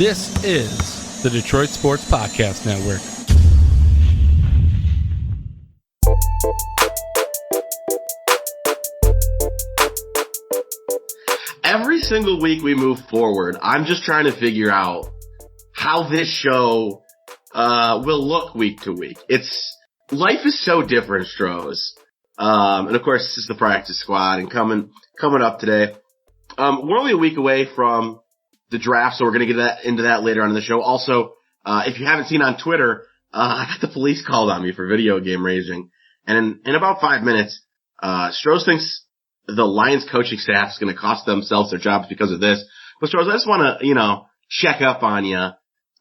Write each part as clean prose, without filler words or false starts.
This is the Detroit Sports Podcast Network. Every single week we move forward, I'm just trying to figure out how this show will look week to week. Life is so different, Stroz. And of course, this is the practice squad, and coming up today. We're only a week away from the draft, so we're going to get into that later on in the show. Also, if you haven't seen on Twitter, I got the police called on me for video game raging. And in about 5 minutes, Stroz thinks the Lions coaching staff is going to cost themselves their jobs because of this. But Stroz, I just want to, check up on you.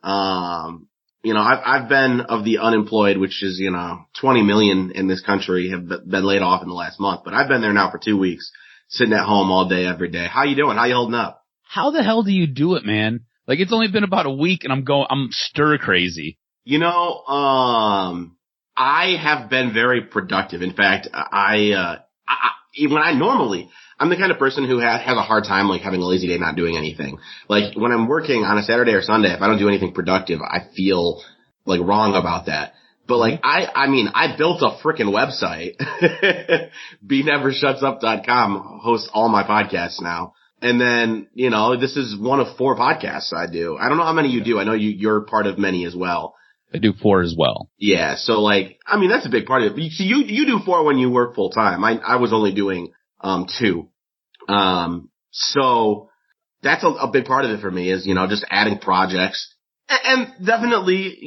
I've been of the unemployed, which is, 20 million in this country have been laid off in the last month. But I've been there now for 2 weeks, sitting at home all day, every day. How you doing? How you holding up? How the hell do you do it, man? Like, it's only been about a week and I'm stir crazy. I have been very productive. In fact, I'm the kind of person who has a hard time, like, having a lazy day, not doing anything. Like, when I'm working on a Saturday or Sunday, if I don't do anything productive, I feel, like, wrong about that. But, like, I built a frickin' website. bnevershuts.com hosts all my podcasts now. And then, this is one of 4 podcasts I do. I don't know how many you do. I know you're part of many as well. I do 4 as well. Yeah. So, like, that's a big part of it. You do 4 when you work full time. I was only doing, 2. So that's a big part of it for me is, just adding projects and definitely,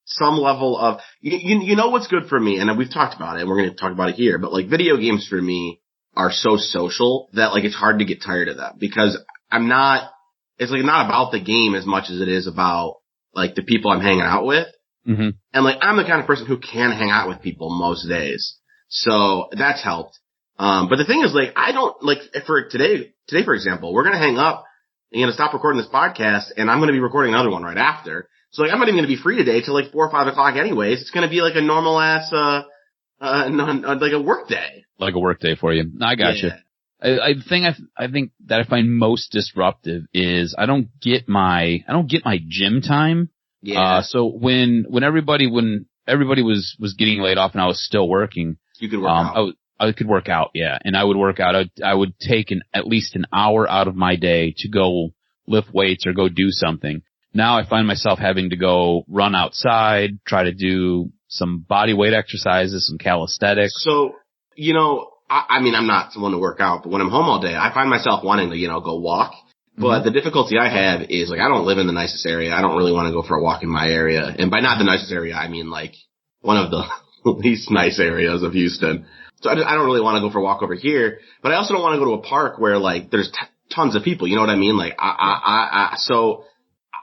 some level of, what's good for me. And we've talked about it and we're going to talk about it here, but like video games for me are so social that like it's hard to get tired of them because it's like not about the game as much as it is about like the people I'm hanging out with. Mm-hmm. And like I'm the kind of person who can hang out with people most days. So that's helped. But the thing is like I don't like for today for example, we're going to hang up and going to stop recording this podcast and I'm going to be recording another one right after. So like I'm not even going to be free today till like 4 or 5 o'clock anyways. It's going to be like a normal ass, like a work day. Like a work day for you. I got you. I think that I find most disruptive is I don't get my gym time. Yeah. So when everybody was getting laid off and I was still working, you could work out. I could work out, yeah. And I would work out. I would take at least an hour out of my day to go lift weights or go do something. Now I find myself having to go run outside, try to do some body weight exercises, some calisthenics. So, I'm not someone to work out, but when I'm home all day, I find myself wanting to, go walk. But the difficulty I have is, like, I don't live in the nicest area. I don't really want to go for a walk in my area. And by not the nicest area, I mean, like, one of the least nice areas of Houston. So I don't really want to go for a walk over here. But I also don't want to go to a park where, like, there's tons of people. You know what I mean? Like, so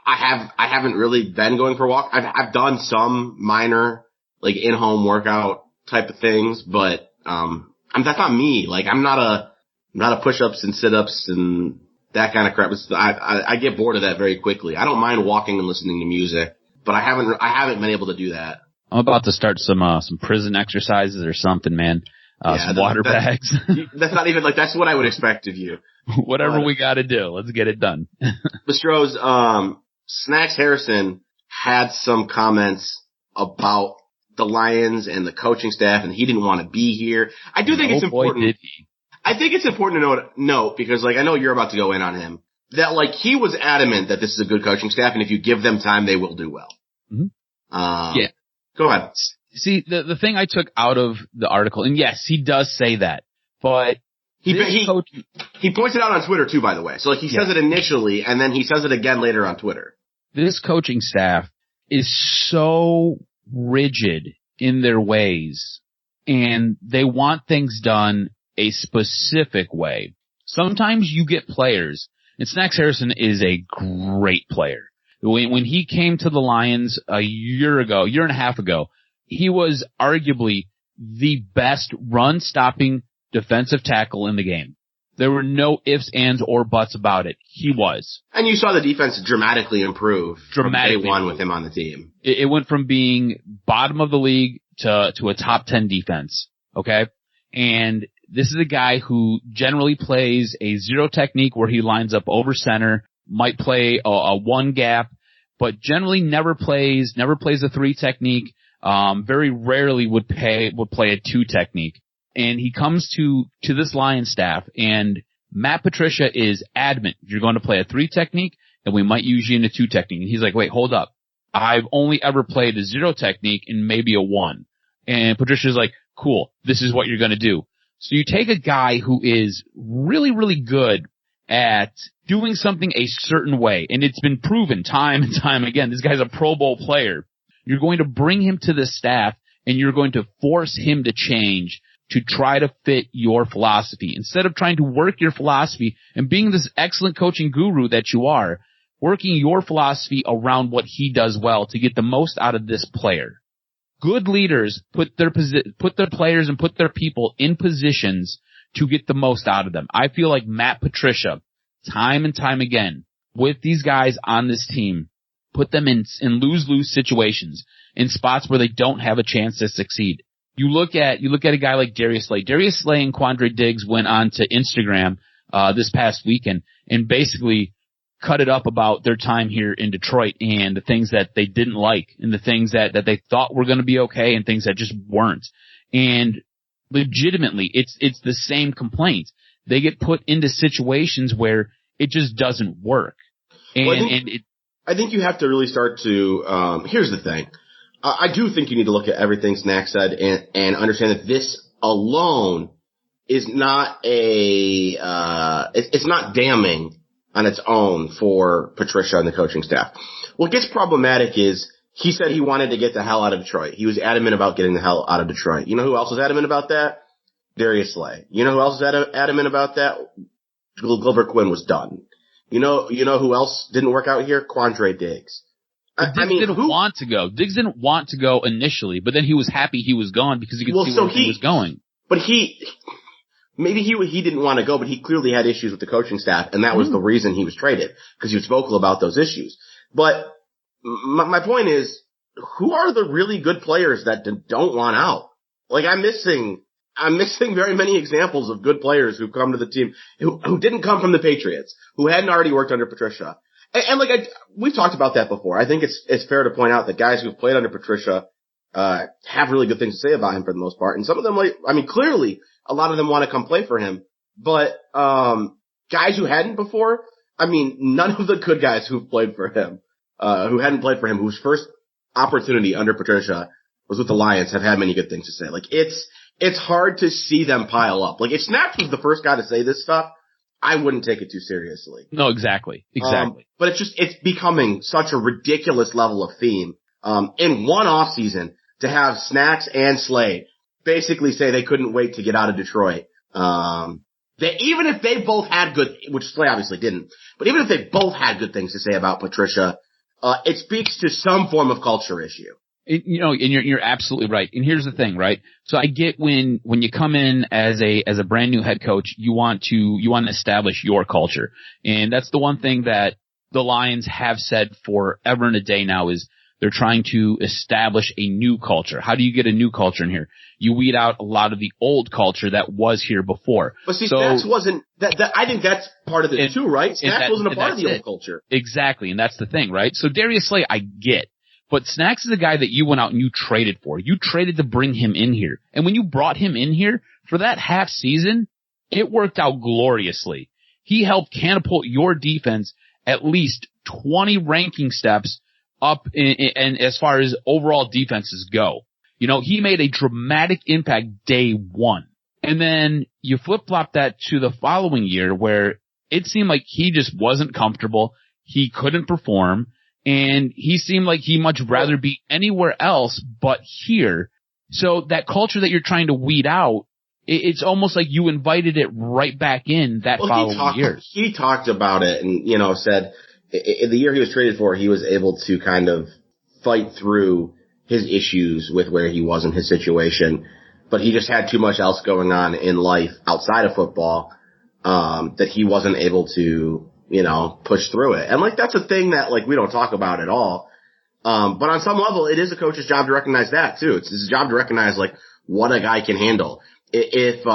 I haven't really been going for a walk. I've done some minor, like, in-home workout type of things, but, that's not me. Like, I'm not a push-ups and sit-ups and that kind of crap. I get bored of that very quickly. I don't mind walking and listening to music, but I haven't been able to do that. I'm about to start some prison exercises or something, man. Some water bags. That's not even, like, that's what I would expect of you. Whatever we gotta do. Let's get it done. But Stroz, Snacks Harrison had some comments about the Lions and the coaching staff, and he didn't want to be here. I do think it's important. Boy, did he. I think it's important to note, because, like, I know you're about to go in on him, that, like, he was adamant that this is a good coaching staff, and if you give them time, they will do well. Mm-hmm. Yeah. Go ahead. See, the thing I took out of the article, and yes, he does say that, but he points it out on Twitter too, by the way. So, like, he says it initially, and then he says it again later on Twitter. This coaching staff is so rigid in their ways, and they want things done a specific way. Sometimes you get players, and Snacks Harrison is a great player. When he came to the Lions a year and a half ago, he was arguably the best run-stopping defensive tackle in the game. There were no ifs, ands, or buts about it. He was. And you saw the defense dramatically improve from day one with him on the team. It went from being bottom of the league to a top 10 defense. Okay? And this is a guy who generally plays a zero technique where he lines up over center, might play a one gap, but generally never plays a 3 technique. Very rarely would play a 2 technique. And he comes to this Lions staff, and Matt Patricia is adamant, you're going to play a 3 technique, and we might use you in a 2 technique. And he's like, wait, hold up. I've only ever played a 0 technique and maybe a 1. And Patricia's like, cool, this is what you're going to do. So you take a guy who is really, really good at doing something a certain way, and it's been proven time and time again. This guy's a Pro Bowl player. You're going to bring him to the staff, and you're going to force him to change to try to fit your philosophy. Instead of trying to work your philosophy and being this excellent coaching guru that you are, working your philosophy around what he does well to get the most out of this player. Good leaders put their players and put their people in positions to get the most out of them. I feel like Matt Patricia, time and time again, with these guys on this team, put them in lose-lose situations, in spots where they don't have a chance to succeed. You look at a guy like Darius Slay. Darius Slay and Quandre Diggs went on to Instagram this past weekend and basically cut it up about their time here in Detroit and the things that they didn't like and the things that they thought were going to be okay and things that just weren't. And legitimately, it's the same complaint. They get put into situations where it just doesn't work. I think you have to really start to, here's the thing. I do think you need to look at everything Snack said and understand that this alone is not it's not damning on its own for Patricia and the coaching staff. What gets problematic is he said he wanted to get the hell out of Detroit. He was adamant about getting the hell out of Detroit. You know who else was adamant about that? Darius Slay. You know who else was adamant about that? Glover Quinn was done. You know who else didn't work out here? Quandre Diggs. Diggs didn't want to go. Diggs didn't want to go initially, but then he was happy he was gone because he could see where he was going. But maybe he didn't want to go, but he clearly had issues with the coaching staff, and that was the reason he was traded, because he was vocal about those issues. But my point is, who are the really good players that don't want out? Like, I'm missing very many examples of good players who've come to the team who didn't come from the Patriots, who hadn't already worked under Patricia. And we've talked about that before. I think it's fair to point out that guys who've played under Patricia have really good things to say about him for the most part. And some of them, clearly a lot of them want to come play for him. But guys who hadn't before, none of the good guys who've played for him, who hadn't played for him, whose first opportunity under Patricia was with the Lions, have had many good things to say. It's hard to see them pile up. If Snaps was the first guy to say this stuff, I wouldn't take it too seriously. No, exactly. But it's becoming such a ridiculous level of theme. In one off season to have Snacks and Slay basically say they couldn't wait to get out of Detroit. That even if they both had which Slay obviously didn't, but even if they both had good things to say about Patricia, it speaks to some form of culture issue. And you're absolutely right. And here's the thing, right? So I get when you come in as a brand new head coach, you want to establish your culture. And that's the one thing that the Lions have said forever and a day now is they're trying to establish a new culture. How do you get a new culture in here? You weed out a lot of the old culture that was here before. But see, Snacks wasn't that. I think that's part of it too, right? Snacks wasn't a part of the old culture. Exactly. And that's the thing, right? So Darius Slay, I get. But Snacks is a guy that you went out and you traded for. You traded to bring him in here. And when you brought him in here, for that half season, it worked out gloriously. He helped catapult your defense at least 20 ranking steps up in as far as overall defenses go. He made a dramatic impact day one. And then you flip-flop that to the following year where it seemed like he just wasn't comfortable. He couldn't perform. And he seemed like he'd much rather be anywhere else but here. So that culture that you're trying to weed out, it's almost like you invited it right back in that following year. He talked about it and, said in the year he was traded for, he was able to kind of fight through his issues with where he was in his situation. But he just had too much else going on in life outside of football, that he wasn't able to push through it. And that's a thing that we don't talk about at all. But on some level, it is a coach's job to recognize that too. It's his job to recognize what a guy can handle. If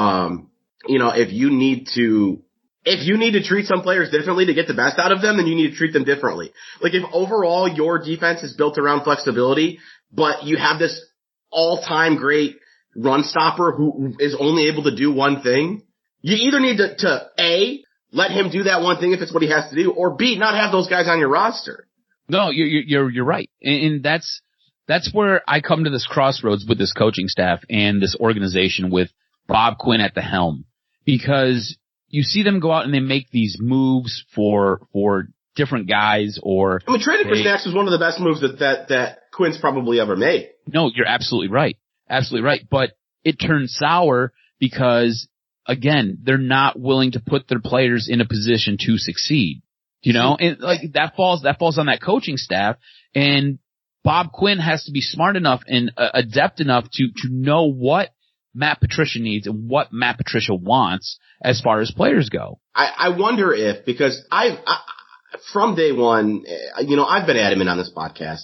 you need to if you need to treat some players differently to get the best out of them, then you need to treat them differently. Like if overall your defense is built around flexibility, but you have this all-time great run stopper who is only able to do one thing, you either need to A, let him do that one thing if it's what he has to do, or B, not have those guys on your roster. No, you're right. And that's where I come to this crossroads with this coaching staff and this organization with Bob Quinn at the helm. Because you see them go out and they make these moves for different guys or... I mean, trading for Snacks was one of the best moves that Quinn's probably ever made. No, you're absolutely right. Absolutely right. But it turned sour because, again, they're not willing to put their players in a position to succeed. You know, and like that falls on that coaching staff, and Bob Quinn has to be smart enough and adept enough to know what Matt Patricia needs and what Matt Patricia wants as far as players go. I wonder if, because from day one, you know, I've been adamant on this podcast.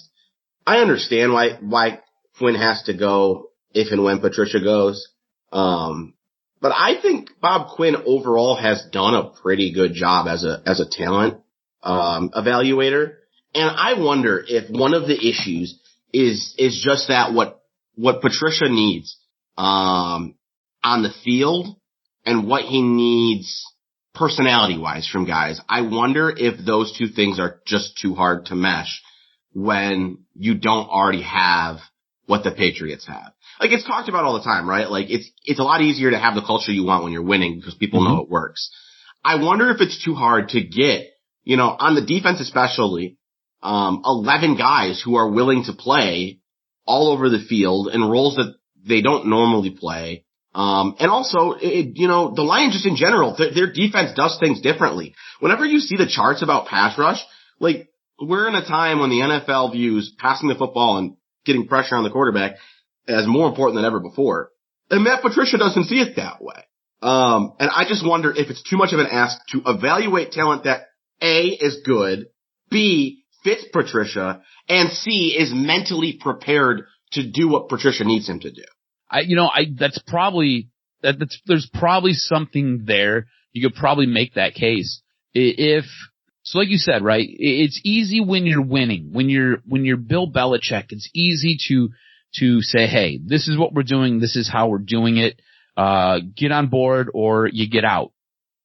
I understand why Quinn has to go if and when Patricia goes. But I think Bob Quinn overall has done a pretty good job as a talent evaluator. And I wonder if one of the issues is just that what Patricia needs on the field and what he needs personality-wise from guys. I wonder if those two things are just too hard to mesh when you don't already have what the Patriots have. Like, it's talked about all the time, right? Like, it's a lot easier to have the culture you want when you're winning because people know it works. I wonder if it's too hard to get, you know, on the defense especially, 11 guys who are willing to play all over the field in roles that they don't normally play. And also, you know, the Lions just in general, their defense does things differently. Whenever you see the charts about pass rush, like, we're in a time when the NFL views passing the football and getting pressure on the quarterback as more important than ever before. And Matt Patricia doesn't see it that way. And I just wonder if it's too much of an ask to evaluate talent that A, is good, B, fits Patricia, and C, is mentally prepared to do what Patricia needs him to do. There's probably something there. You could probably make that case. So like you said, right, it's easy when you're winning. When you're Bill Belichick, it's easy to say, hey, this is what we're doing, this is how we're doing it, get on board or you get out,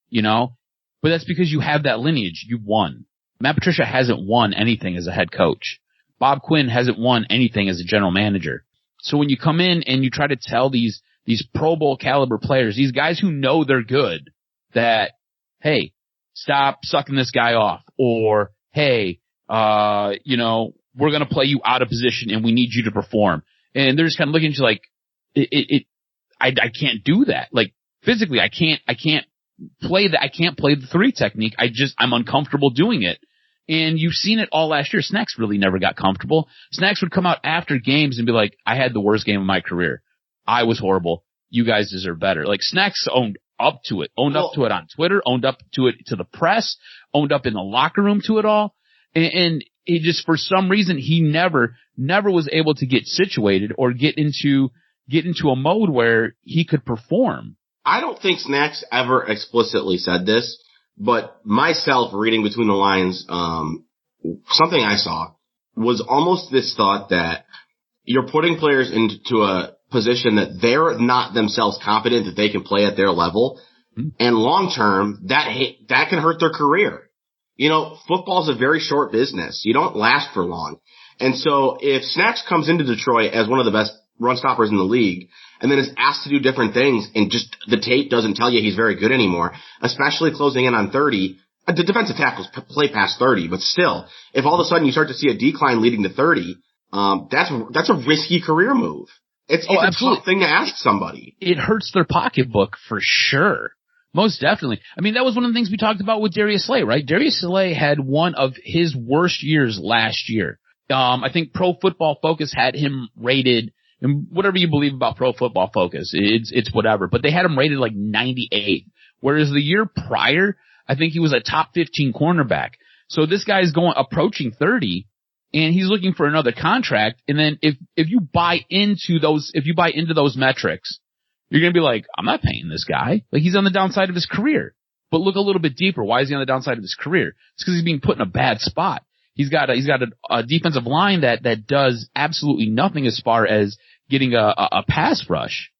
you know? But that's because you have that lineage, you won. Matt Patricia hasn't won anything as a head coach. Bob Quinn hasn't won anything as a general manager. So when you come in and you try to tell these Pro Bowl caliber players, these guys who know they're good, that, hey, stop sucking this guy off, or, hey, you know, we're going to play you out of position and we need you to perform. And they're just kind of looking at you like, I can't do that. Like, physically, I can't play the 3 technique. I'm uncomfortable doing it. And you've seen it all last year. Snacks really never got comfortable. Snacks would come out after games and be like, I had the worst game of my career. I was horrible. You guys deserve better. Like, Snacks owned up to it on Twitter, owned up to it to the press, owned up in the locker room to it all. And he just, for some reason, he never was able to get situated or get into a mode where he could perform. I don't think Snacks ever explicitly said this, but myself reading between the lines, something I saw was almost this thought that you're putting players into a position that they're not themselves confident that they can play at their level. And long term, that can hurt their career. You know, football's a very short business. You don't last for long. And so if Snacks comes into Detroit as one of the best run stoppers in the league and then is asked to do different things and just the tape doesn't tell you he's very good anymore, especially closing in on 30, the defensive tackles play past 30, but still, if all of a sudden you start to see a decline leading to 30, that's a risky career move. It's a tough thing to ask somebody. It hurts their pocketbook for sure. Most definitely. I mean, that was one of the things we talked about with Darius Slay, right? Darius Slay had one of his worst years last year. I think Pro Football Focus had him rated, and whatever you believe about Pro Football Focus, it's whatever, but they had him rated like 98. Whereas the year prior, I think he was a top 15 cornerback. So this guy's approaching 30, and he's looking for another contract. And then if you buy into those metrics, you're going to be like, I'm not paying this guy. Like, he's on the downside of his career. But look a little bit deeper. Why is he on the downside of his career? It's because he's being put in a bad spot. He's got a defensive line that does absolutely nothing as far as getting a pass rush.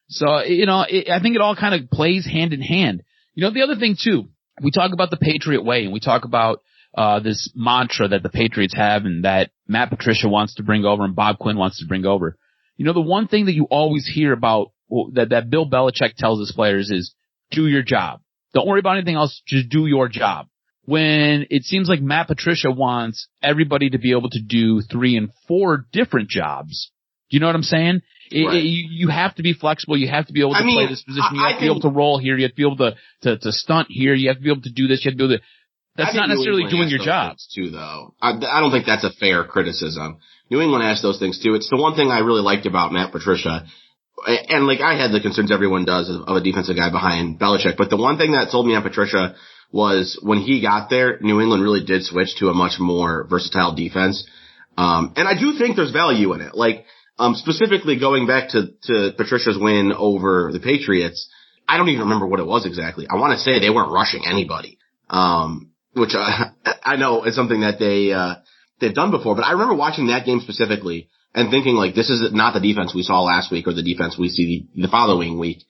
So, I think it all kind of plays hand in hand. The other thing too, we talk about the Patriot way, and we talk about this mantra that the Patriots have and that Matt Patricia wants to bring over and Bob Quinn wants to bring over. The one thing that you always hear about that Bill Belichick tells his players is do your job. Don't worry about anything else. Just do your job. When it seems like Matt Patricia wants everybody to be able to do 3 and 4 different jobs. Do you know what I'm saying? Right. You have to be flexible. You have to be able to play this position. You have to be able to roll here. You have to be able to stunt here. You have to be able to do this. You have to be able to. That's not necessarily doing your job. Too, though. I don't think that's a fair criticism. New England asked those things too. It's the one thing I really liked about Matt Patricia. And I had the concerns everyone does of a defensive guy behind Belichick. But the one thing that sold me on Patricia was when he got there, New England really did switch to a much more versatile defense. And I do think there's value in it. Specifically going back to Patricia's win over the Patriots, I don't even remember what it was exactly. I want to say they weren't rushing anybody. Which I know is something that they've done before, but I remember watching that game specifically and thinking this is not the defense we saw last week or the defense we see the following week.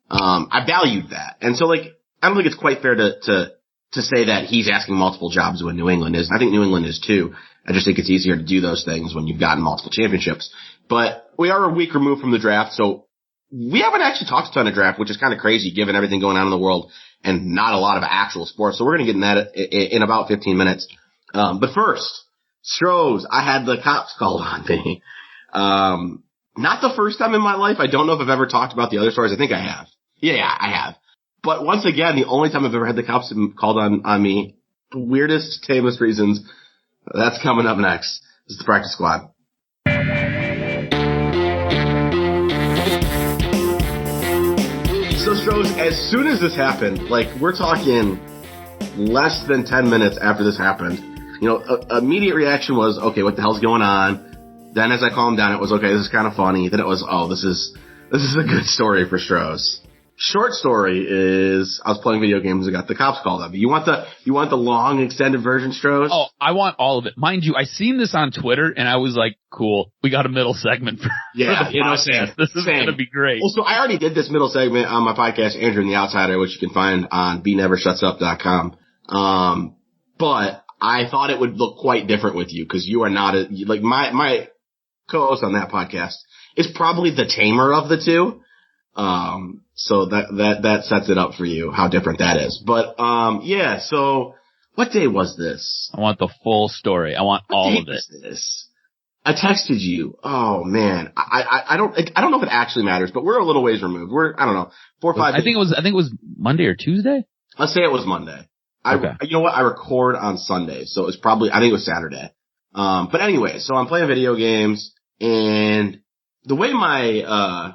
I valued that. And so I don't think it's quite fair to say that he's asking multiple jobs when New England is. I think New England is too. I just think it's easier to do those things when you've gotten multiple championships. But we are a week removed from the draft, so we haven't actually talked a ton of draft, which is kind of crazy given everything going on in the world and not a lot of actual sports. So we're going to get in that in about 15 minutes. But first, Stroz, I had the cops called on me. Not the first time in my life. I don't know if I've ever talked about the other stories. I think I have. Yeah, I have. But once again, the only time I've ever had the cops called on me, the weirdest, tamest reasons. That's coming up next. This is the Practice Squad. So, Stroz, as soon as this happened, we're talking less than 10 minutes after this happened, immediate reaction was, okay, what the hell's going on? Then as I calmed down, it was, okay, this is kind of funny. Then it was, oh, this is a good story for Stroz. Short story is I was playing video games and got the cops called on me. You want the long extended version, Stroz? Oh, I want all of it. Mind you, I seen this on Twitter and I was like, cool. We got a middle segment for the podcast. This is going to be great. Well, so I already did this middle segment on my podcast, Andrew and the Outsider, which you can find on bnevershutsup.com. But I thought it would look quite different with you because you are not my co-host on that podcast is probably the tamer of the two. So that sets it up for you, how different that is. But, yeah, so what day was this? I want the full story. I want all of it. This? I texted you. Oh man. I don't know if it actually matters, but we're a little ways removed. I don't know, 4 or 5 days. I think it was Monday or Tuesday. Let's say it was Monday. Okay. You know what? I record on Sunday, so it was I think it was Saturday. But anyway, so I'm playing video games and the way my,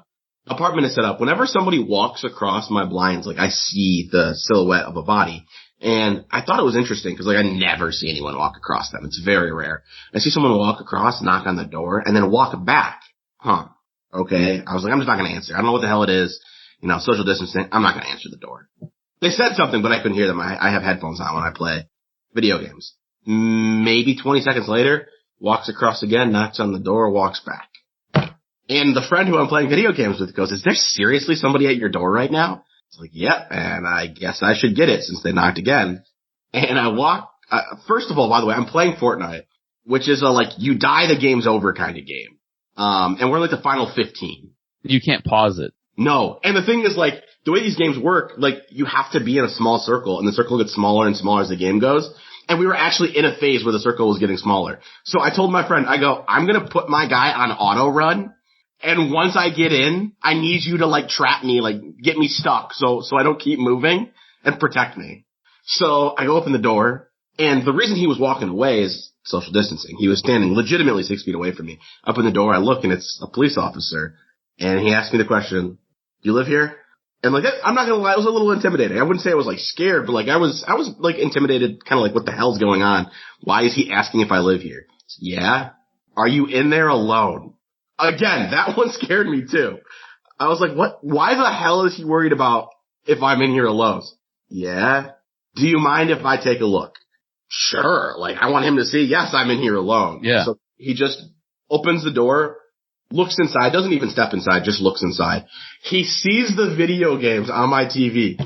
apartment is set up, whenever somebody walks across my blinds, I see the silhouette of a body. And I thought it was interesting because I never see anyone walk across them. It's very rare. I see someone walk across, knock on the door, and then walk back. Okay. I was like, I'm just not going to answer. I don't know what the hell it is. Social distancing. I'm not going to answer the door. They said something, but I couldn't hear them. I have headphones on when I play video games. Maybe 20 seconds later, walks across again, knocks on the door, walks back. And the friend who I'm playing video games with goes, is there seriously somebody at your door right now? It's like, yep, and I guess I should get it since they knocked again. And I walk, first of all, by the way, I'm playing Fortnite, which is you die, the game's over kind of game. And we're the final 15. You can't pause it. No. And the thing is the way these games work, you have to be in a small circle and the circle gets smaller and smaller as the game goes. And we were actually in a phase where the circle was getting smaller. So I told my friend, I'm going to put my guy on auto run. And once I get in, I need you to trap me, get me stuck so I don't keep moving and protect me. So I go open the door and the reason he was walking away is social distancing. He was standing legitimately 6 feet away from me. Up in the door, I look and it's a police officer and he asked me the question, do you live here? And I'm not gonna lie, it was a little intimidating. I wouldn't say I was scared, but I was intimidated, kind of what the hell's going on? Why is he asking if I live here? Yeah. Are you in there alone? Again, that one scared me too. I was like, what? Why the hell is he worried about if I'm in here alone? yeah. Do you mind if I take a look? Sure. Like, I want him to see, yes, I'm in here alone. Yeah. So he just opens the door, looks inside, doesn't even step inside, just looks inside. He sees the video games on my TV,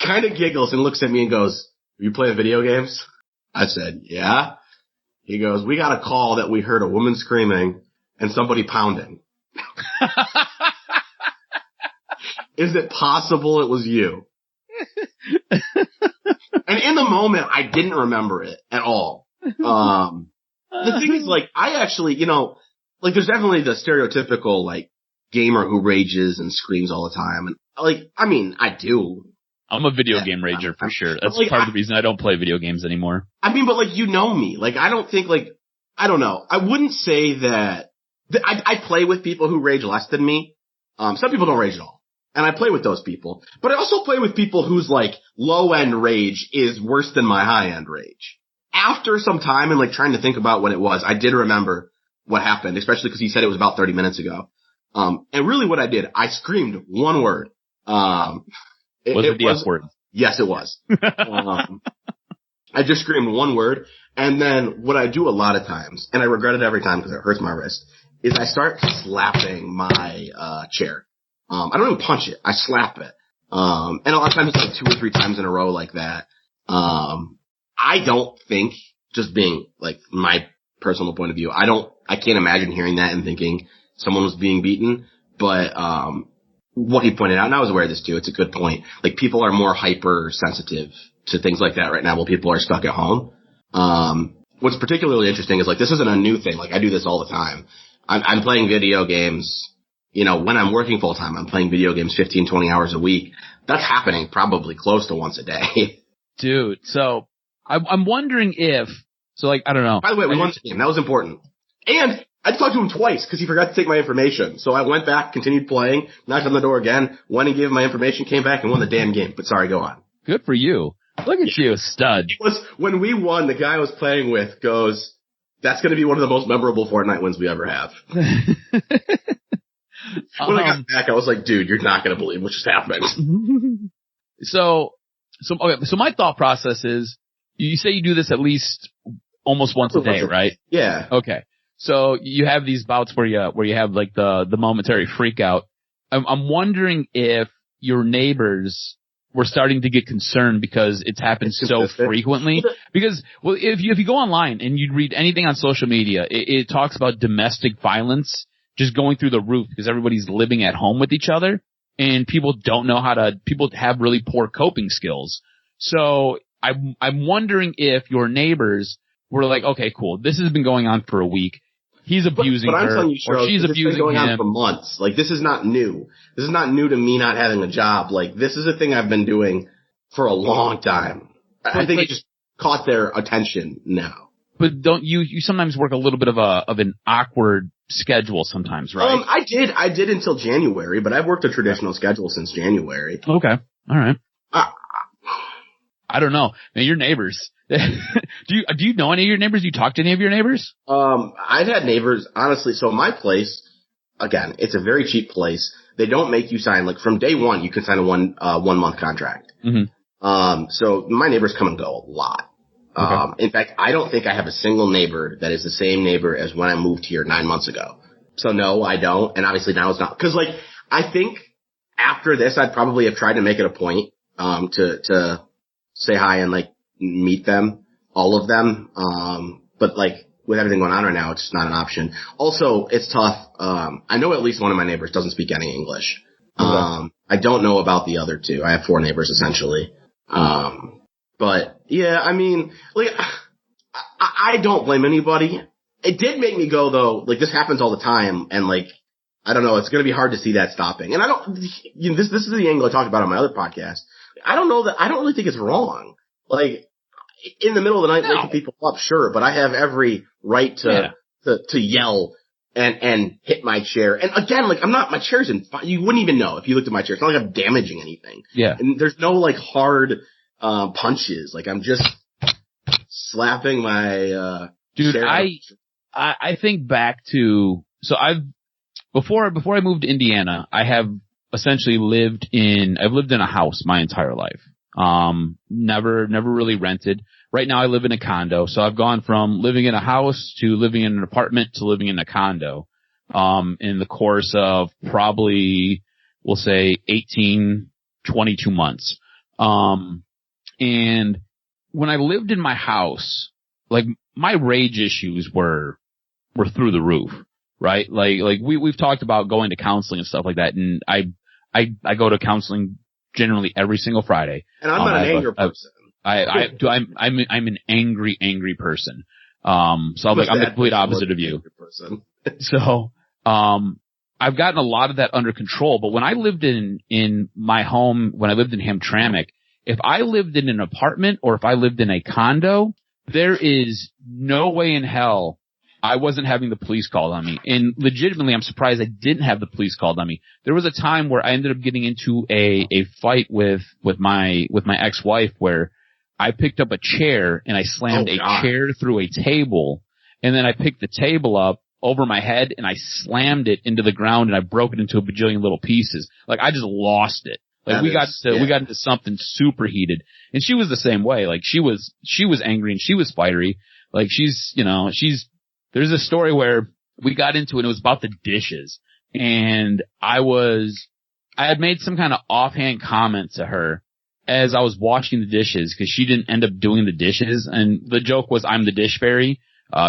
kind of giggles and looks at me and goes, "Are you playing video games?" I said, "Yeah." He goes, "We got a call that we heard a woman screaming and somebody pounding. Is it possible it was you?" And in the moment, I didn't remember it at all. The thing is, like, I actually, you know, like, there's definitely the stereotypical, like, gamer who rages and screams all the time. And, like, I mean, I do. I'm a video game rager for sure. That's like, part of the reason I don't play video games anymore. I mean, but, like, you know me. Like, I don't think, like, I don't know. I wouldn't say that I play with people who rage less than me. Some people don't rage at all. And I play with those people. But I also play with people whose, like, low-end rage is worse than my high-end rage. After some time and, like, trying to think about what it was, I did remember what happened, especially because he said it was about 30 minutes ago. And really what I did, I screamed one word. Was it the F word? Yes, it was. I just screamed one word. And then what I do a lot of times, and I regret it every time because it hurts my wrist, is I start slapping my chair. I don't even punch it. I slap it. And a lot of times it's like 2 or 3 times in a row like that. I don't think, just being like my personal point of view, I can't imagine hearing that and thinking someone was being beaten. But, what he pointed out, and I was aware of this too, it's a good point. Like, people are more hypersensitive to things like that right now while people are stuck at home. What's particularly interesting is, like, this isn't a new thing. Like, I do this all the time. I'm playing video games. You know, when I'm working full time, I'm playing video games 15, 20 hours a week. That's happening probably close to once a day. Dude, so I'm wondering if, so like, I don't know. By the way, we won the game. That was important. And I talked to him twice because he forgot to take my information. So I went back, continued playing, knocked on the door again, went and gave him my information, came back and won the damn game. But sorry, go on. Good for you. Look at you, stud. It was, when we won, the guy I was playing with goes, "That's going to be one of the most memorable Fortnite wins we ever have." When I got back, I was like, "Dude, you're not going to believe what just happened." So my thought process is, you say you do this at least almost once a day, right? Yeah. Okay. So you have these bouts where you have like the momentary freak out. I'm wondering if your neighbors were starting to get concerned because it's happened so frequently. Because, well, if you go online and you read anything on social media, it talks about domestic violence just going through the roof because everybody's living at home with each other and people have really poor coping skills. So I'm wondering if your neighbors were like, okay, cool, this has been going on for a week. He's abusing but I'm her, telling you, or she's abusing going him. on for months. Like, this is not new. This is not new to me not having a job. Like, this is a thing I've been doing for a long time. I think it just caught their attention now. But don't you sometimes work a little bit of an awkward schedule sometimes, right? I did until January, but I've worked a traditional schedule since January. Okay. All right. I don't know. Man, your neighbors. Do you know any of your neighbors? Do you talk to any of your neighbors? I've had neighbors, honestly. So my place, again, it's a very cheap place. They don't make you sign, like, from day one, you can sign a 1 month contract. Mm-hmm. So my neighbors come and go a lot. Okay. In fact, I don't think I have a single neighbor that is the same neighbor as when I moved here 9 months ago. So no, I don't. And obviously now it's not. Cause, like, I think after this, I'd probably have tried to make it a point, to say hi and, like, meet them, all of them. But, like, with everything going on right now, it's just not an option. Also, it's tough. I know at least one of my neighbors doesn't speak any English. Okay. I don't know about the other two. I have 4 neighbors essentially. But yeah, I mean, like, I don't blame anybody. It did make me go, though, like, this happens all the time, and, like, I don't know, it's gonna be hard to see that stopping. And I don't, you know, this is the angle I talked about on my other podcast. I don't really think it's wrong. Like, in the middle of the night, waking people up, sure, but I have every right to yell and hit my chair. And again, like, my chair's you wouldn't even know if you looked at my chair. It's not like I'm damaging anything. Yeah. And there's no, like, hard, punches. Like, I'm just slapping my, dude, chair. I think back to, so before I moved to Indiana, I have essentially lived in a house my entire life. Never really rented. Right now I live in a condo. So I've gone from living in a house to living in an apartment to living in a condo, in the course of probably, we'll say 18, 22 months. And when I lived in my house, like my rage issues were through the roof, right? Like we've talked about going to counseling and stuff like that. And I go to counseling generally every single Friday. And I'm not an anger person. I'm an angry person. So I'm the complete opposite of you. So, I've gotten a lot of that under control, but when I lived in my home, when I lived in Hamtramck, if I lived in an apartment or if I lived in a condo, there is no way in hell I wasn't having the police called on me. And legitimately, I'm surprised I didn't have the police called on me. There was a time where I ended up getting into a fight with my ex-wife where I picked up a chair and I slammed a chair through a table, and then I picked the table up over my head and I slammed it into the ground and I broke it into a bajillion little pieces. Like I just lost it. Like we got into something super heated, and she was the same way. Like she was angry and she was fiery. Like there's a story where we got into it and it was about the dishes, and I had made some kind of offhand comment to her as I was washing the dishes because she didn't end up doing the dishes, and the joke was I'm the dish fairy,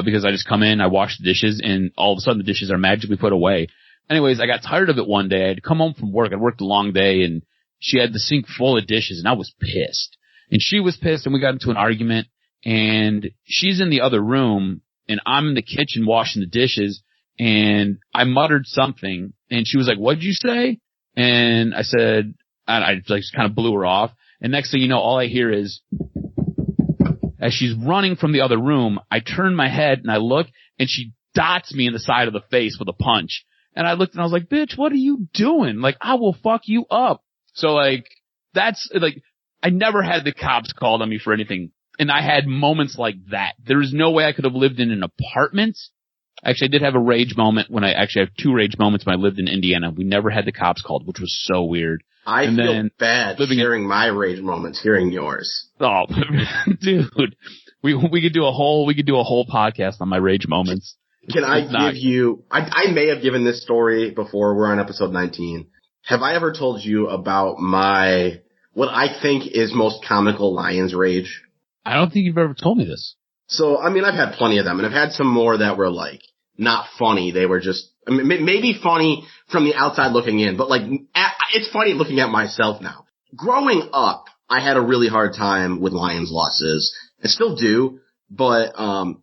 because I just come in, I wash the dishes, and all of a sudden the dishes are magically put away. Anyways, I got tired of it one day. I'd come home from work. I'd worked a long day, and she had the sink full of dishes, and I was pissed. And she was pissed, and we got into an argument, and she's in the other room, and I'm in the kitchen washing the dishes, and I muttered something, and she was like, "What'd you say?" And I said, I just kind of blew her off. And next thing you know, all I hear is, as she's running from the other room, I turn my head and I look, and she dots me in the side of the face with a punch. And I looked and I was like, "Bitch, what are you doing? Like, I will fuck you up." So like, that's like, I never had the cops called on me for anything. And I had moments like that. There is no way I could have lived in an apartment. Actually, I did have a rage moment I have two rage moments when I lived in Indiana. We never had the cops called, which was so weird. I feel bad hearing my rage moments, hearing yours. Oh, dude, we could do a whole podcast on my rage moments. Can I give you, I may have given this story before. We're on episode 19. Have I ever told you about what I think is most comical Lions rage? I don't think you've ever told me this. So, I mean, I've had plenty of them, and I've had some more that were like, not funny. They were just, I mean, maybe funny from the outside looking in, but like, it's funny looking at myself now. Growing up, I had a really hard time with Lions losses. I still do, but, I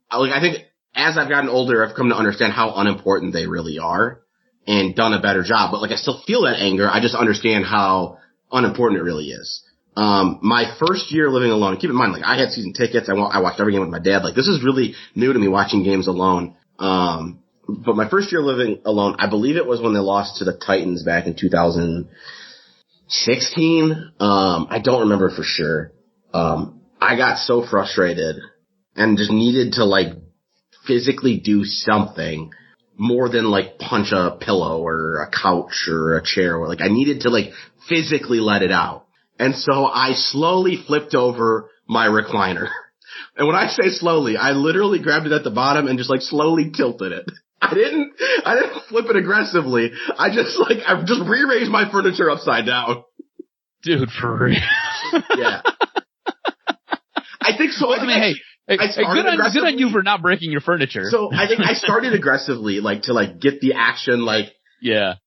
think as I've gotten older, I've come to understand how unimportant they really are and done a better job. But like, I still feel that anger. I just understand how unimportant it really is. My first year living alone, keep in mind, like, I had season tickets. I watched every game with my dad. Like, this is really new to me, watching games alone. But my first year living alone, I believe it was when they lost to the Titans back in 2016. I don't remember for sure. I got so frustrated and just needed to, like, physically do something more than, like, punch a pillow or a couch or a chair. Or, like, I needed to, like, physically let it out. And so I slowly flipped over my recliner. And when I say slowly, I literally grabbed it at the bottom and just like slowly tilted it. I didn't flip it aggressively. I just rearranged my furniture upside down. Dude, for real. Yeah. I think so. I mean, good on you for not breaking your furniture. So I think I started aggressively, like, to like get the action, like, yeah.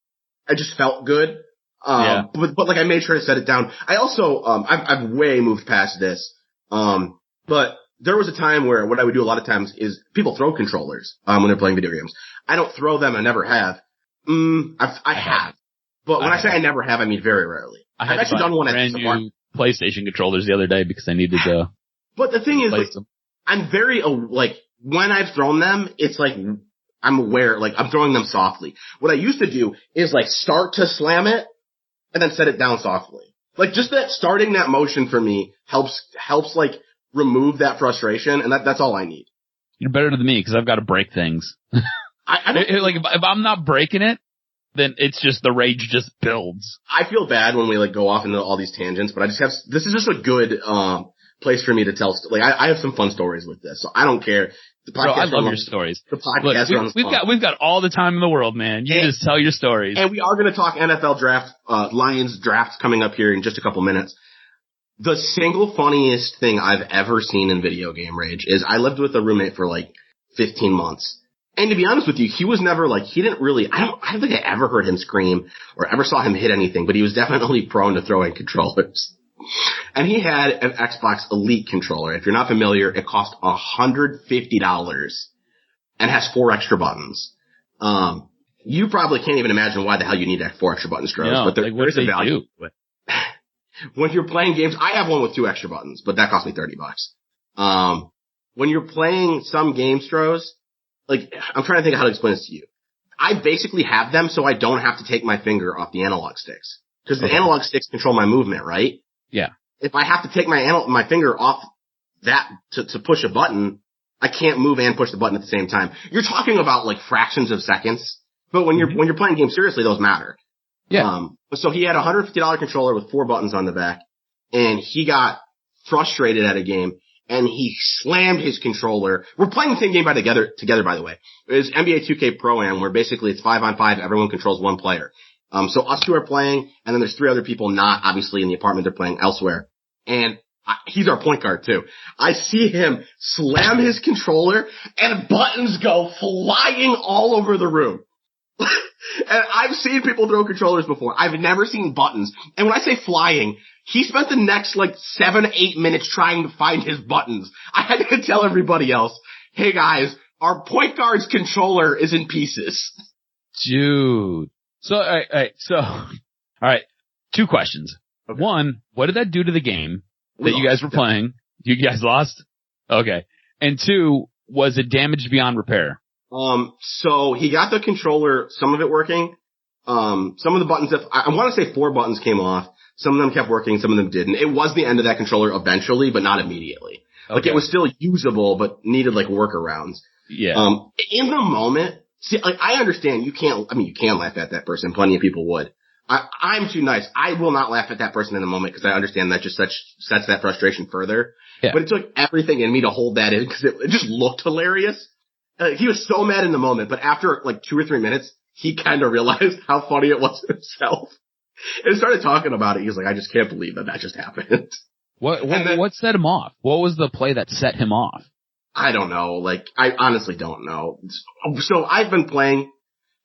I just felt good. But like I made sure to set it down. I also, I've way moved past this. But there was a time where what I would do a lot of times is people throw controllers, when they're playing video games. I don't throw them. I never have. I have. But when I say I never have, I mean very rarely. I've actually done one at brand new PlayStation controllers the other day because I needed to. But the thing is, like, I'm very, like, when I've thrown them, it's like, I'm aware, like, I'm throwing them softly. What I used to do is, like, start to slam it and then set it down softly. Like, just that starting that motion for me helps, like, remove that frustration, and that's all I need. You're better than me because I've got to break things. Like, if I'm not breaking it, then it's just the rage just builds. I feel bad when we like go off into all these tangents, but this is just a good place for me to tell. Like I have some fun stories with this, so I don't care. The podcast I love your stories. The podcast runs long. We've got all the time in the world, man. You just tell your stories. And we are going to talk NFL draft, Lions drafts coming up here in just a couple minutes. The single funniest thing I've ever seen in video game rage is I lived with a roommate for like 15 months. And to be honest with you, he was never like, he didn't really, I don't think I ever heard him scream or ever saw him hit anything, but he was definitely prone to throwing controllers. And he had an Xbox Elite controller. If you're not familiar, it cost $150 and has 4 extra buttons. You probably can't even imagine why the hell you need 4 extra buttons, Stroz, no, but there is a value to it. When you're playing games, I have one with 2 extra buttons, but that cost me $30. When you're playing some games, Stroz, like, I'm trying to think of how to explain this to you. I basically have them so I don't have to take my finger off the analog sticks. Because the analog sticks control my movement, right? Yeah. If I have to take my finger off that to push a button, I can't move and push the button at the same time. You're talking about like fractions of seconds, but when you're playing games seriously, those matter. Yeah. So he had a $150 controller with 4 buttons on the back, and he got frustrated at a game, and he slammed his controller. We're playing the same game together, by the way. It was NBA 2K Pro-Am, where basically it's 5-on-5, everyone controls one player. So us 2 are playing, and then there's 3 other people not obviously in the apartment, they're playing elsewhere. And he's our point guard too. I see him slam his controller, and buttons go flying all over the room. And I've seen people throw controllers before. I've never seen buttons. And when I say flying, he spent the next like 7-8 minutes trying to find his buttons. I had to tell everybody else, hey guys, our point guard's controller is in pieces. Dude. So, all right. 2 questions. Okay. 1, what did that do to the game that you guys were playing? You guys lost? Okay. And 2, was it damaged beyond repair? So he got the controller, some of it working. Some of the buttons, I want to say 4 buttons came off. Some of them kept working, some of them didn't. It was the end of that controller eventually, but not immediately. Okay. Like it was still usable, but needed like workarounds. Yeah. In the moment, see, like I understand you can laugh at that person. Plenty of people would. I'm too nice. I will not laugh at that person in the moment because I understand that just sets that frustration further. Yeah. But it took everything in me to hold that in because it just looked hilarious. He was so mad in the moment, but after like 2 or 3 minutes, he kind of realized how funny it was himself and started talking about it. He was like, I just can't believe that just happened. What set him off? What was the play that set him off? I don't know. Like, I honestly don't know. So I've been playing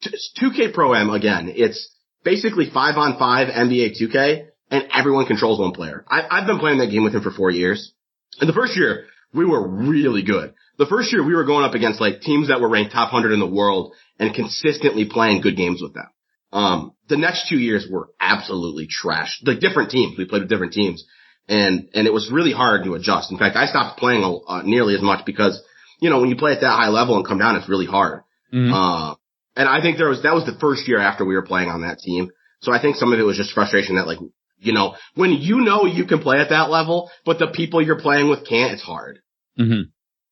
2K Pro-Am again. It's basically 5-on-5 NBA 2K, and everyone controls one player. I've been playing that game with him for 4 years. And the first year, we were really good. The first year, we were going up against like teams that were ranked top 100 in the world and consistently playing good games with them. The next 2 years were absolutely trash. Like different teams. We played with different teams. And it was really hard to adjust. In fact, I stopped playing nearly as much because, you know, when you play at that high level and come down, it's really hard. Mm-hmm. And I think that was the first year after we were playing on that team. So I think some of it was just frustration that like, you know, when you know you can play at that level, but the people you're playing with can't, it's hard. Mm-hmm.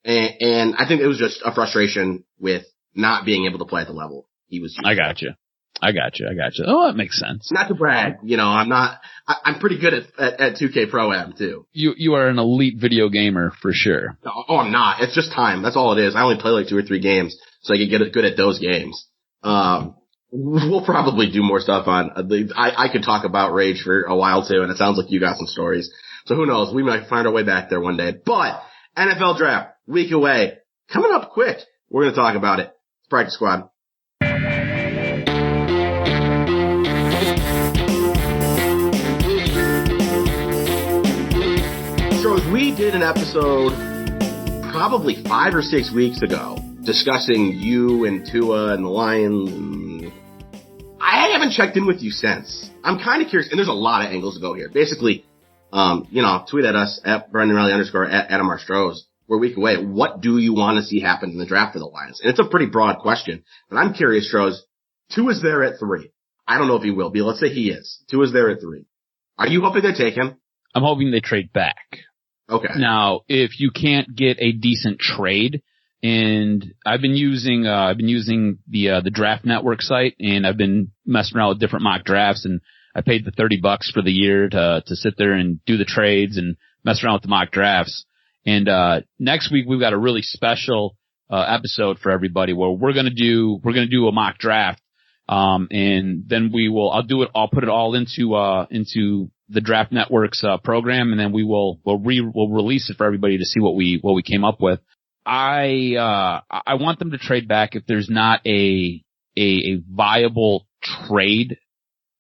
And I think it was just a frustration with not being able to play at the level he was using. I got you. Oh, that makes sense. Not to brag, you know, I'm pretty good at 2K Pro-Am too. You are an elite video gamer for sure. Oh, I'm not. It's just time. That's all it is. I only play like 2 or 3 games so I can get good at those games. We'll probably do more stuff on I could talk about Rage for a while too, and it sounds like you got some stories. So who knows? We might find our way back there one day. But NFL draft, week away, coming up quick. We're going to talk about it. Practice Squad. So we did an episode probably 5 or 6 weeks ago discussing you and Tua and the Lions. I haven't checked in with you since. I'm kind of curious, and there's a lot of angles to go here. Basically, tweet at us at @BrendanRiley_ at Adam R. Stroz. We're a week away. What do you want to see happen in the draft for the Lions? And it's a pretty broad question, but I'm curious, Stroz. Tua's there at 3. I don't know if he will be. Let's say he is. Tua's there at 3. Are you hoping they take him? I'm hoping they trade back. Okay. Now, if you can't get a decent trade and I've been using the Draft Network site, and I've been messing around with different mock drafts, and I paid the $30 for the year to sit there and do the trades and mess around with the mock drafts. And next week we've got a really special episode for everybody where we're gonna do a mock draft, and then I'll put it all into the Draft Network's program, and then we'll release it for everybody to see what we came up with. I want them to trade back if there's not a viable trade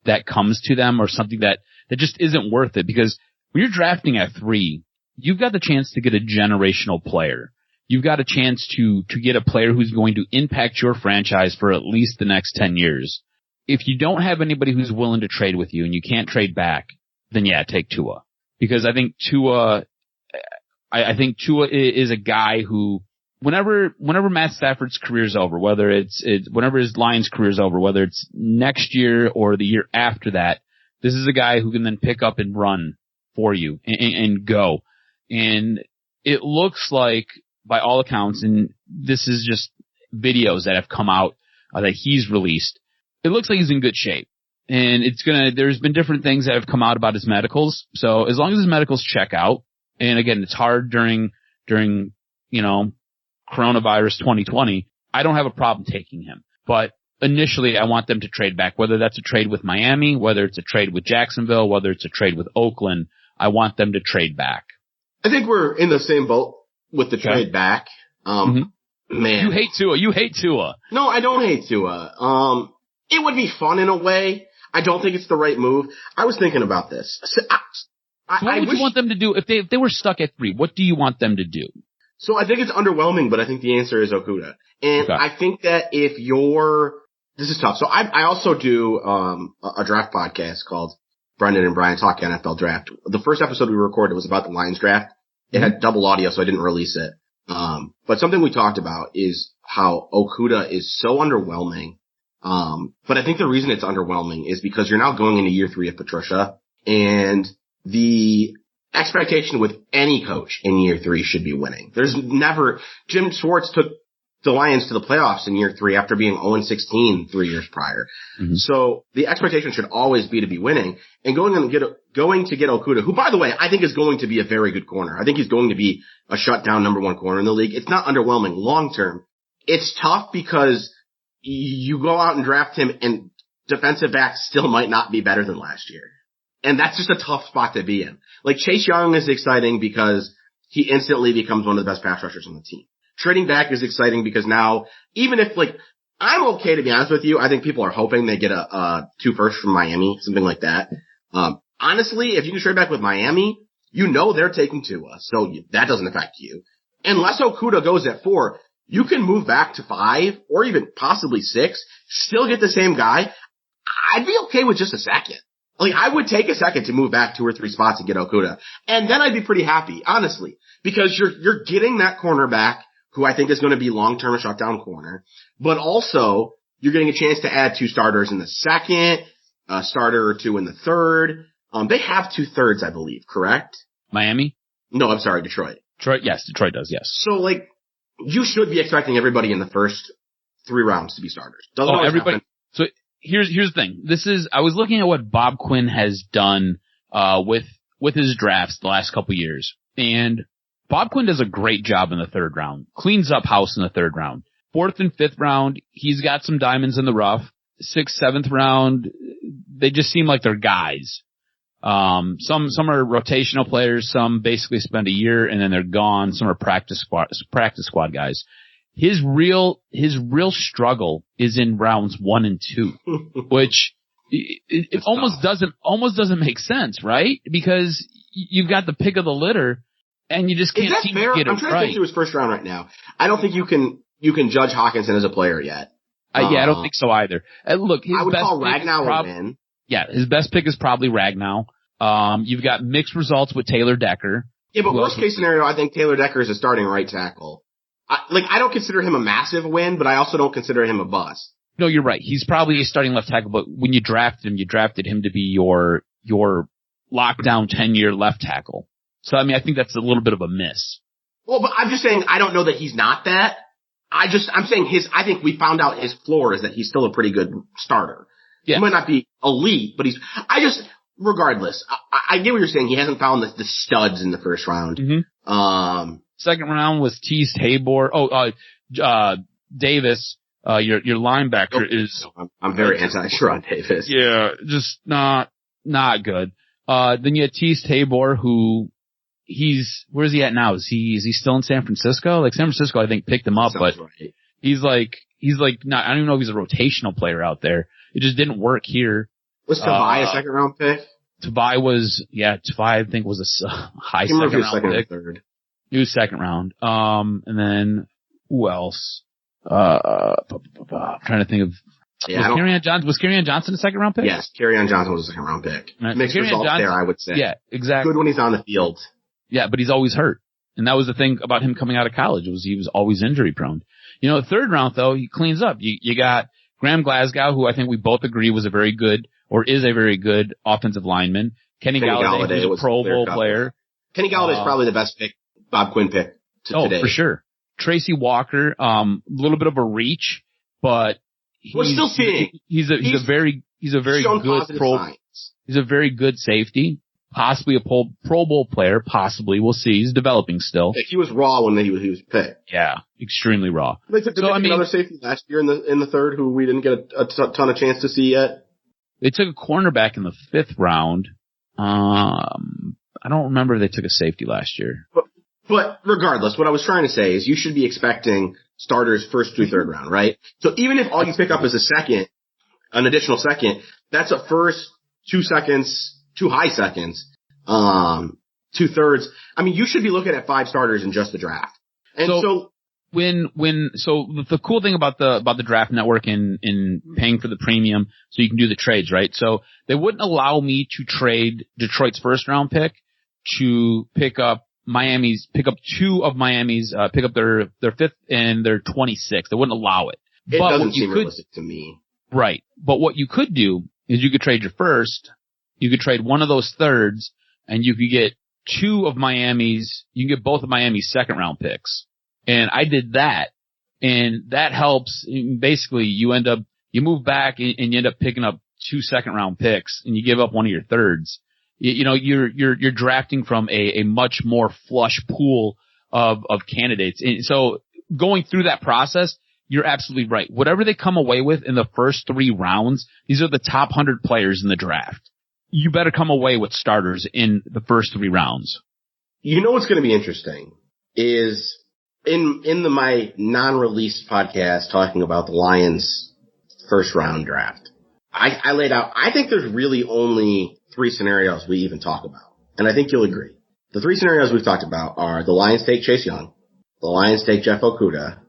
that comes to them, or something that just isn't worth it. Because when you're drafting at 3, you've got the chance to get a generational player. You've got a chance to get a player who's going to impact your franchise for at least the next 10 years. If you don't have anybody who's willing to trade with you and you can't trade back, then yeah, take Tua. Because I think Tua is a guy who, whenever Matt Stafford's career's over, whether it's whenever his Lions career's over, whether it's next year or the year after that, this is a guy who can then pick up and run for you and go. And it looks like, by all accounts, and this is just videos that have come out that he's released, it looks like he's in good shape. And there's been different things that have come out about his medicals. So as long as his medicals check out, and again, it's hard during coronavirus 2020, I don't have a problem taking him. But initially, I want them to trade back, whether that's a trade with Miami, whether it's a trade with Jacksonville, whether it's a trade with Oakland. I want them to trade back. I think we're in the same boat with the trade back. Man. You hate Tua. No, I don't hate Tua. It would be fun in a way. I don't think it's the right move. I was thinking about this. What would you want them to do if they were stuck at 3? What do you want them to do? So I think it's underwhelming, but I think the answer is Okudah. And okay. I think that this is tough. So I also do a draft podcast called Brendan and Brian Talk NFL Draft. The first episode we recorded was about the Lions draft. It had double audio, so I didn't release it. But something we talked about is how Okudah is so underwhelming. But I think the reason it's underwhelming is because you're now going into year 3 of Patricia, and the expectation with any coach in year 3 should be winning. Jim Schwartz took the Lions to the playoffs in year 3 after being 0-16 3 years prior. Mm-hmm. So the expectation should always be to be winning, and going to get Okudah, who, by the way, I think is going to be a very good corner. I think he's going to be a shutdown number 1 corner in the league. It's not underwhelming long term. It's tough because you go out and draft him, and defensive backs still might not be better than last year. And that's just a tough spot to be in. Like, Chase Young is exciting because he instantly becomes one of the best pass rushers on the team. Trading back is exciting because now, even if, I'm okay, to be honest with you, I think people are hoping they get a 2 firsts from Miami, something like that. Honestly, if you can trade back with Miami, they're taking Tua, so that doesn't affect you. Unless Okudah goes at 4, you can move back to 5 or even possibly 6, still get the same guy. I'd be okay with just a second. I would take a second to move back 2 or 3 spots and get Okudah. And then I'd be pretty happy, honestly, because you're getting that cornerback who I think is going to be long-term a shutdown corner, but also you're getting a chance to add 2 starters in the second, a starter or 2 in the third. They have 2 thirds, I believe, correct? Miami? No, I'm sorry, Detroit. Yes, Detroit does, yes. So, you should be expecting everybody in the first 3 rounds to be starters. Doesn't everybody happen. So here's the thing. I was looking at what Bob Quinn has done with his drafts the last couple years, and Bob Quinn does a great job in the 3rd round. Cleans up house in the 3rd round. 4th and 5th round, he's got some diamonds in the rough. 6th, 7th round, they just seem like they're guys. Some are rotational players, some basically spend a year and then they're gone. Some are practice squad guys. His real struggle is in rounds 1 and 2, which it almost doesn't make sense, right? Because you've got the pick of the litter and you just can't seem to get it right. I'm trying to think through his first round right now. I don't think you can judge Hawkinson as a player yet. I don't think so either. Look, I would call Ragnow a win. Yeah, his best pick is probably Ragnow. You've got mixed results with Taylor Decker. Yeah, but worst case scenario, I think Taylor Decker is a starting right tackle. I don't consider him a massive win, but I also don't consider him a bust. No, you're right. He's probably a starting left tackle, but when you drafted him to be your lockdown 10-year left tackle. So, I think that's a little bit of a miss. Well, but I'm just saying I don't know that he's not that. I'm saying I think we found out his floor is that he's still a pretty good starter. Yeah. He might not be elite, but regardless, I get what you're saying. He hasn't found the studs in the first round. Mm-hmm. Second round was Tease Tabor. Davis, your linebacker is. I'm very anti-Sherrod Davis. Yeah, just not good. Then you had Tease Tabor, who where's he at now? Is he still in San Francisco? Like San Francisco, I think picked him up, but right. he's like not. I don't even know if he's a rotational player out there. It just didn't work here. Was Tavai a second round pick? Tavai I think was a high second round pick. Third. He was second round. And then who else? I'm trying to think of. Was Kerryon Johnson a second round pick? Yes, Kerryon Johnson was a second round pick. Right. Mixed results there, I would say. Yeah, exactly. Good when he's on the field. Yeah, but he's always hurt. And that was the thing about him coming out of college, was he was always injury prone. Third round though, he cleans up. You got Graham Glasgow, who I think we both agree was a very good offensive lineman. Kenny Galladay was a Pro Bowl player. Kenny Galladay is probably the best pick, Bob Quinn pick today. Oh, for sure. Tracy Walker, a little bit of a reach, but we're still seeing. He's a very good he's a very good safety, possibly a Pro Bowl player, possibly. We'll see. He's developing still. Yeah, he was raw when he was picked. Yeah, extremely raw. They took another safety last year in the third, who we didn't get a ton of chance to see yet. They took a cornerback in the 5th round. I don't remember if they took a safety last year. But regardless, what I was trying to say is you should be expecting starters first through third round, right? So even if all you pick up is an additional second, that's a first, 2 seconds, 2 high seconds, 2 thirds. I mean, you should be looking at 5 starters in just the draft. And so the cool thing about the draft network in paying for the premium, so you can do the trades, right? So they wouldn't allow me to trade Detroit's first round pick to pick up 2 of Miami's, pick up their 5th and their 26th. They wouldn't allow it. It doesn't seem realistic to me. Right. But what you could do is you could trade your first, you could trade one of those thirds, and you could get you can get both of Miami's second round picks. And I did that, and that helps. Basically, you move back and you end up picking up 2 second round picks, and you give up one of your thirds. You're drafting from a much more flush pool of candidates. And so going through that process, you're absolutely right. Whatever they come away with in the first 3 rounds, these are the top 100 players in the draft. You better come away with starters in the first 3 rounds. You know what's going to be interesting is in my non-released podcast talking about the Lions first round draft, I laid out, I think there's really only 3 scenarios we even talk about. And I think you'll agree. The 3 scenarios we've talked about are the Lions take Chase Young, the Lions take Jeff Okudah,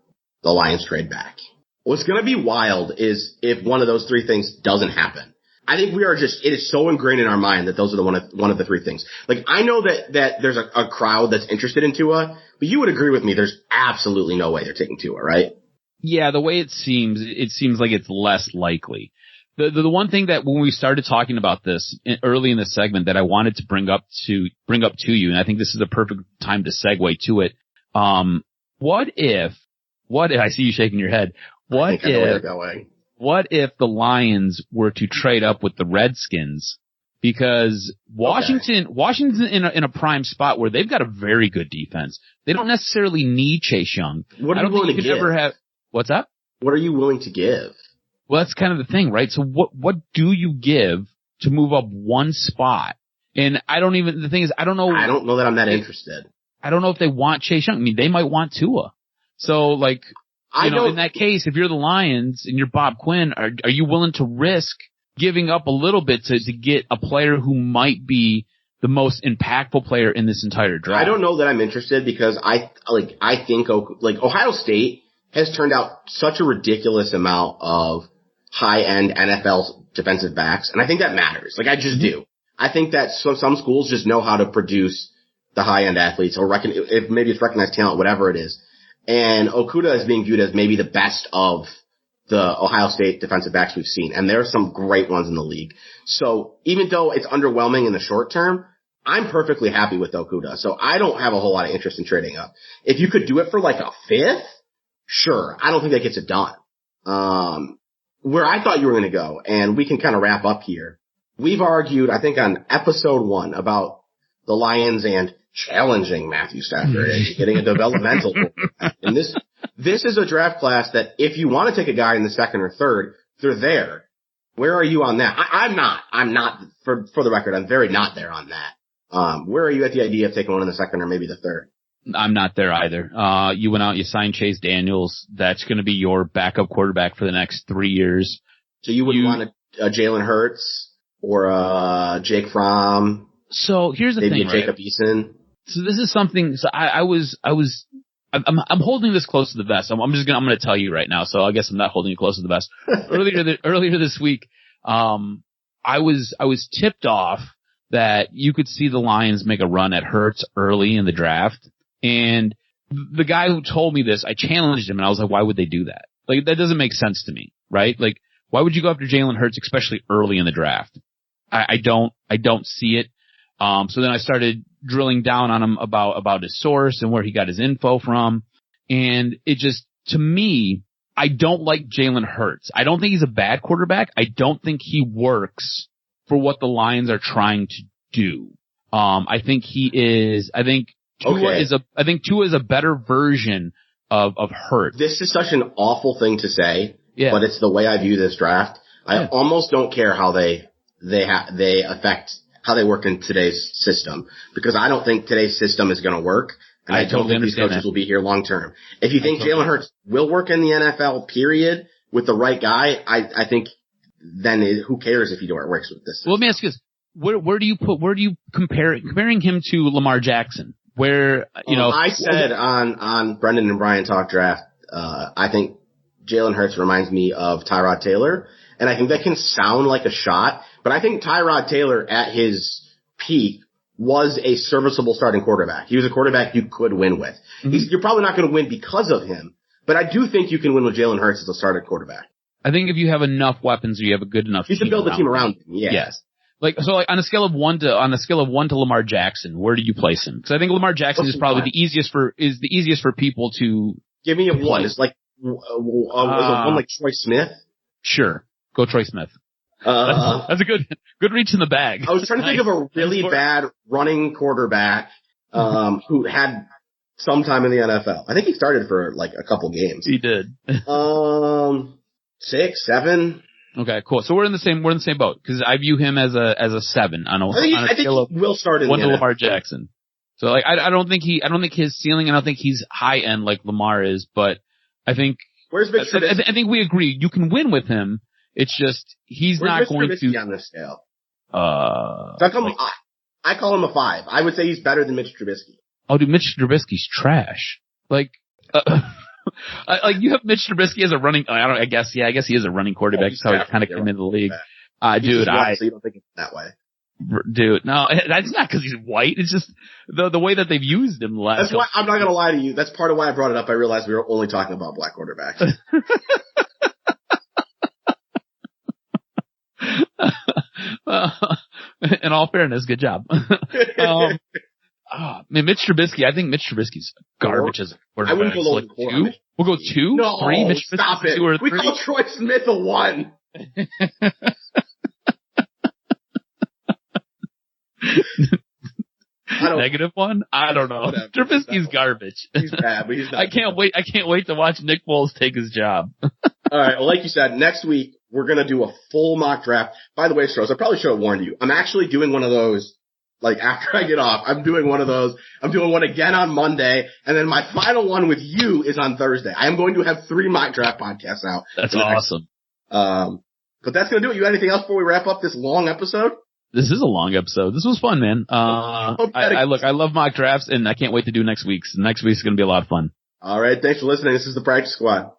the Lions trade back. What's going to be wild is if one of those 3 things doesn't happen. I think it is so ingrained in our mind that those are one of the 3 things. Like, I know that there's a crowd that's interested in Tua, but you would agree with me, there's absolutely no way they're taking Tua, right? Yeah, the way it seems like it's less likely. The one thing that when we started talking about this early in the segment that I wanted to bring up to you, and I think this is a perfect time to segue to it. What if I see you shaking your head. What if the Lions were to trade up with the Redskins? Because Washington's in a prime spot where they've got a very good defense. They don't necessarily need Chase Young. What are you willing to give? What's up? What are you willing to give? Well, that's kind of the thing, right? So what do you give to move up 1 spot? And the thing is, I don't know. I don't know that I'm that interested. I don't know if they want Chase Young. I mean, they might want Tua. So in that case, if you're the Lions and you're Bob Quinn, are you willing to risk giving up a little bit to get a player who might be the most impactful player in this entire draft? I don't know that I'm interested because I think Ohio State has turned out such a ridiculous amount of high-end NFL defensive backs, and I think that matters. I just do. I think that some schools just know how to produce the high-end athletes, or if maybe it's recognized talent, whatever it is. And Okudah is being viewed as maybe the best of the Ohio State defensive backs we've seen, and there are some great ones in the league. So even though it's underwhelming in the short term, I'm perfectly happy with Okudah. So I don't have a whole lot of interest in trading up. If you could do it for a 5th, sure. I don't think that gets it done. Where I thought you were going to go, and we can kind of wrap up here. We've argued, I think on episode 1 about the Lions and challenging Matthew Stafford and getting a developmental. And this is a draft class that if you want to take a guy in the second or third, they're there. Where are you on that? I'm not, for the record, I'm very not there on that. Where are you at the idea of taking one in the second or maybe the third? I'm not there either. You went out, you signed Chase Daniels. That's going to be your backup quarterback for the next 3 years. So you wouldn't want a Jalen Hurts or a Jake Fromm? So here's the maybe thing, a Jacob Eason? So this is something, so I'm holding this close to the vest. I'm going to tell you right now. So I guess I'm not holding it close to the vest. Earlier this week, I was tipped off that you could see the Lions make a run at Hurts early in the draft. And the guy who told me this, I challenged him and I was like, why would they do that? Like, that doesn't make sense to me, right? Like, why would you go after Jalen Hurts, especially early in the draft? I don't see it. So then I started drilling down on him about his source and where he got his info from. And it just, to me, I don't like Jalen Hurts. I don't think he's a bad quarterback. I don't think he works for what the Lions are trying to do. I think Tua is a better version of Hurts. This is such an awful thing to say, but it's the way I view this draft. I almost don't care how they affect how they work in today's system, because I don't think today's system is going to work, and I don't think these coaches will be here long term. If you think Jalen Hurts will work in the NFL, period, with the right guy, I think then who cares if he works with this system? Well, let me ask you this: where do you comparing him to Lamar Jackson? Where I said on Brendan and Brian Talk Draft, I think Jalen Hurts reminds me of Tyrod Taylor. And I think that can sound like a shot, but I think Tyrod Taylor at his peak was a serviceable starting quarterback. He was a quarterback you could win with. Mm-hmm. You're probably not going to win because of him, but I do think you can win with Jalen Hurts as a starting quarterback. I think if you have enough weapons or you have a good enough team. You should build the team around him. Yeah. Yes. Like, so like on a scale of 1 to Lamar Jackson, where do you place him? Because I think Lamar Jackson is probably the easiest for people to give me a play. 1. It's like, one like Troy Smith? Sure. Go Troy Smith. That's a good reach in the bag. I was trying to think of a really bad running quarterback, who had some time in the NFL. I think he started for like a couple games. He did. 6, 7. Okay, cool. So we're in the same boat, because I view him as a 7 on a scale of he will start in 1 the to NFL. Lamar Jackson. So like I don't think his ceiling, I don't think he's high end like Lamar is, but I think where's Mitch Trubisky? I think we agree you can win with him. It's just he's where's not Mitch going Trubisky to on this scale. So I call him a 5. I would say he's better than Mitch Trubisky. Oh, dude, Mitch Trubisky's trash. Like you have Mitch Trubisky as a running. I guess he is a running quarterback. That's how he kind of came into the league. Dude, so you don't think it's that way. Dude, no, that's not because he's white. It's just the way that they've used him last. That's why I'm not gonna lie to you. That's part of why I brought it up. I realized we were only talking about black quarterbacks. In all fairness, good job. Mitch Trubisky. I think Mitch Trubisky's garbage as a quarterback. I wouldn't go lower like than 4. 2. We'll go 2, no, 3. Mitch stop Trubisky, it. 2 or 3. We call Troy Smith a 1. Negative 1? I don't know. Whatever. Trubisky's garbage. He's bad, but he's not. I can't wait to watch Nick Foles take his job. All right. Well, like you said, next week we're gonna do a full mock draft. By the way, Stroz, I probably should have warned you. I'm actually doing one of those. Like after I get off, I'm doing one of those. I'm doing one again on Monday, and then my final one with you is on Thursday. I am going to have 3 mock draft podcasts out. That's awesome. But that's gonna do it. You got anything else before we wrap up this long episode? This is a long episode. This was fun, man. I love mock drafts, and I can't wait to do next week's. Next week's going to be a lot of fun. All right. Thanks for listening. This is the Practice Squad.